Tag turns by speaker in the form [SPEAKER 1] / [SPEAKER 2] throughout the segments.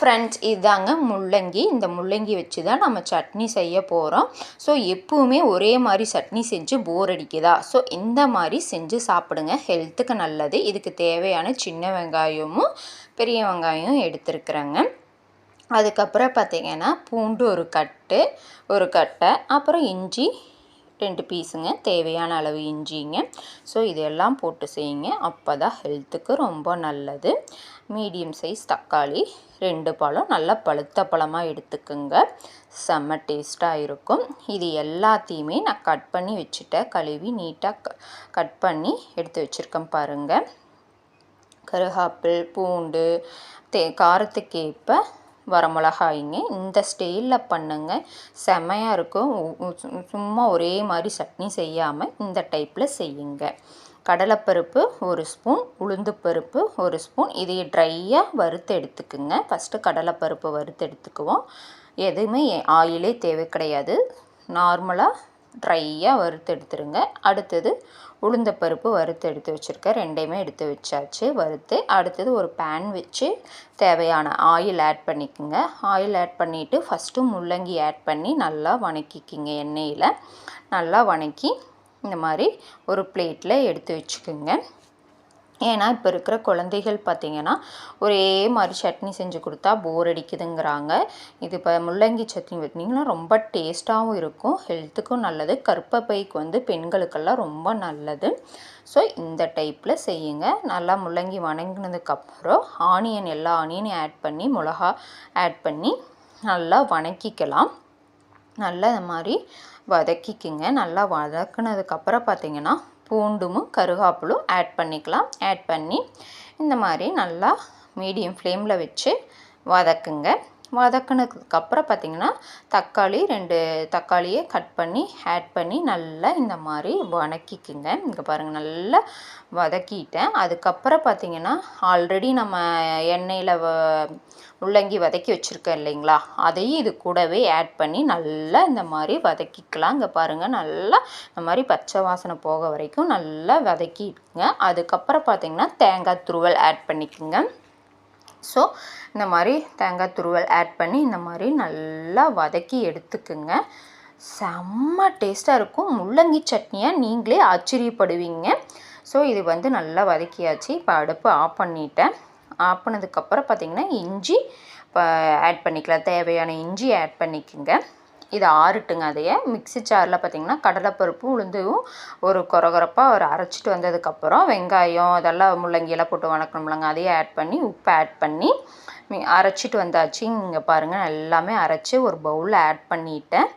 [SPEAKER 1] Friends, இதாங்க முள்ளங்கி. இந்த முள்ளங்கி வச்சு தான் நம்ம சட்னி செய்ய போகிறோம். ஸோ எப்பவுமே ஒரே மாதிரி சட்னி செஞ்சு போர் அடிக்குதா? ஸோ இந்த மாதிரி செஞ்சு சாப்பிடுங்க, ஹெல்த்துக்கு நல்லது. இதுக்கு தேவையான சின்ன வெங்காயமும் பெரிய வெங்காயம் எடுத்துருக்குறேங்க. அதுக்கப்புறம் பார்த்திங்கன்னா பூண்டு ஒரு கட்டை, அப்புறம் இஞ்சி 2 பீஸுங்க, தேவையான அளவு இஞ்சிங்க. ஸோ இதெல்லாம் போட்டு செய்யுங்க, அப்போ தான் ஹெல்த்துக்கு ரொம்ப நல்லது. மீடியம் சைஸ் தக்காளி 2 பழம், நல்லா பழுத்த பழமாக எடுத்துக்குங்க, செம்ம டேஸ்ட்டாக இருக்கும். இது எல்லாத்தையுமே நான் கட் பண்ணி வச்சுட்டேன், கழுவி நீட்டாக கட் பண்ணி எடுத்து வச்சுருக்கேன் பாருங்கள். கருவேப்பிலை, பூண்டு, காரத்துக்கேற்ப வரமிளகாய்ங்க. இந்த ஸ்டைலில் பண்ணுங்க, செமையாக இருக்கும். சும்மா ஒரே மாதிரி சட்னி செய்யாமல் இந்த டைப்பில் செய்யுங்க. கடலைப்பருப்பு 1 ஸ்பூன், உளுந்துப்பருப்பு 1 ஸ்பூன். இதை ட்ரையாக வறுத்து எடுத்துக்குங்க. ஃபஸ்ட்டு கடலைப்பருப்பு வறுத்து எடுத்துக்குவோம். எதுவுமே ஆயிலே தேவை கிடையாது, நார்மலாக ட்ரையாக வறுத்து எடுத்துருங்க. அடுத்தது உளுந்தப்பருப்பு வறுத்து எடுத்து வச்சுருக்கேன், ரெண்டையுமே எடுத்து வச்சாச்சு வறுத்து. அடுத்தது ஒரு பேன் வச்சு தேவையான ஆயில் ஆட் பண்ணிக்கோங்க. ஆயில் ஆட் பண்ணிவிட்டு ஃபஸ்ட்டு முள்ளங்கி ஆட் பண்ணி நல்லா வணக்கிக்கிங்க. எண்ணெயில் நல்லா வணக்கி இந்த மாதிரி ஒரு பிளேட்டில் எடுத்து வச்சுக்கோங்க. ஏன்னா இப்போ இருக்கிற குழந்தைகள் பார்த்திங்கன்னா ஒரே மாதிரி சட்னி செஞ்சு கொடுத்தா போர் அடிக்குதுங்கிறாங்க. இது இப்போ முள்ளங்கி சட்னி வச்சிங்கன்னா ரொம்ப டேஸ்ட்டாகவும் இருக்கும், ஹெல்த்துக்கும் நல்லது. கர்ப்பப்பைக்கு பெண்களுக்கெல்லாம் ரொம்ப நல்லது. ஸோ இந்த டைப்பில் செய்யுங்க. நல்லா முள்ளங்கி வணங்கினதுக்கப்புறம் எல்லா ஆனியனையும் ஆட் பண்ணி, மிளகா ஆட் பண்ணி நல்லா வணக்கிக்கலாம். நல்லா இந்த மாதிரி வதக்கிக்குங்க. நல்லா வதக்குனதுக்கப்புறம் பார்த்திங்கன்னா பூண்டும் கருவேப்பிலும் ஆட் பண்ணிக்கலாம். ஆட் பண்ணி இந்த மாதிரி நல்லா மீடியம் ஃப்ளேமில் வச்சு வதக்குங்க. வதக்குனதுக்கப்புறம் பார்த்திங்கன்னா தக்காளி 2 தக்காளியை கட் பண்ணி ஆட் பண்ணி நல்லா இந்த மாதிரி வதக்கிக்குங்க. இங்கே பாருங்கள், நல்லா வதக்கிட்டேன். அதுக்கப்புறம் பார்த்திங்கன்னா ஆல்ரெடி நம்ம எண்ணெயில் முள்ளங்கி வதக்கி வச்சுருக்கேன் இல்லைங்களா, அதையும் இது கூடவே ஆட் பண்ணி நல்லா இந்த மாதிரி வதக்கிக்கலாம். இங்கே பாருங்கள், நல்லா இந்த மாதிரி பச்சை வாசனை போக வரைக்கும் நல்லா வதக்கிக்குங்க. அதுக்கப்புறம் பார்த்திங்கன்னா தேங்காய் துருவல் ஆட் பண்ணிக்கோங்க. ஸோ இந்த மாதிரி தேங்காய் துருவல் ஆட் பண்ணி இந்த மாதிரி நல்லா வதக்கி எடுத்துக்குங்க. செம்ம டேஸ்ட்டாக இருக்கும். முள்ளங்கி சட்னியாக நீங்களே ஆச்சரியப்படுவீங்க. ஸோ இது நல்லா வதக்கியாச்சு. இப்போ அடுப்பு ஆஃப் பண்ணிட்டேன். ஆஃப் பண்ணதுக்கப்புறம் பார்த்திங்கன்னா இஞ்சி ஆட் பண்ணிக்கலாம். தேவையான இஞ்சி ஆட் பண்ணிக்கோங்க. இது ஆறட்டுங்க. அதையே மிக்ஸி ஜாரில் பார்த்திங்கன்னா கடலைப்பருப்பு உளுந்தும் ஒரு கொரகொரப்பாக அரைச்சிட்டு வந்ததுக்கப்புறம் வெங்காயம் அதெல்லாம் முள்ளங்கியெல்லாம் போட்டு வணக்கணும்லங்க, அதையே ஆட் பண்ணி உப்பு ஆட் பண்ணி அரைச்சிட்டு வந்தாச்சு. இங்கே பாருங்கள், எல்லாமே அரைச்சி ஒரு பவுலில் ஆட் பண்ணிட்டேன்.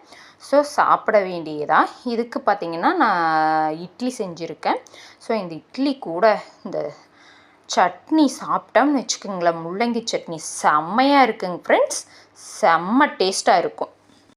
[SPEAKER 1] ஸோ சாப்பிட வேண்டியதான். இதுக்கு பார்த்திங்கன்னா நான் இட்லி செஞ்சுருக்கேன். ஸோ இந்த இட்லி கூட இந்த சட்னி சாப்பிட்டோம்னு வச்சுக்கோங்களேன், முள்ளங்கி சட்னி செம்மையாக இருக்குங்க ஃப்ரெண்ட்ஸ், செம்ம டேஸ்ட்டாக இருக்கும்.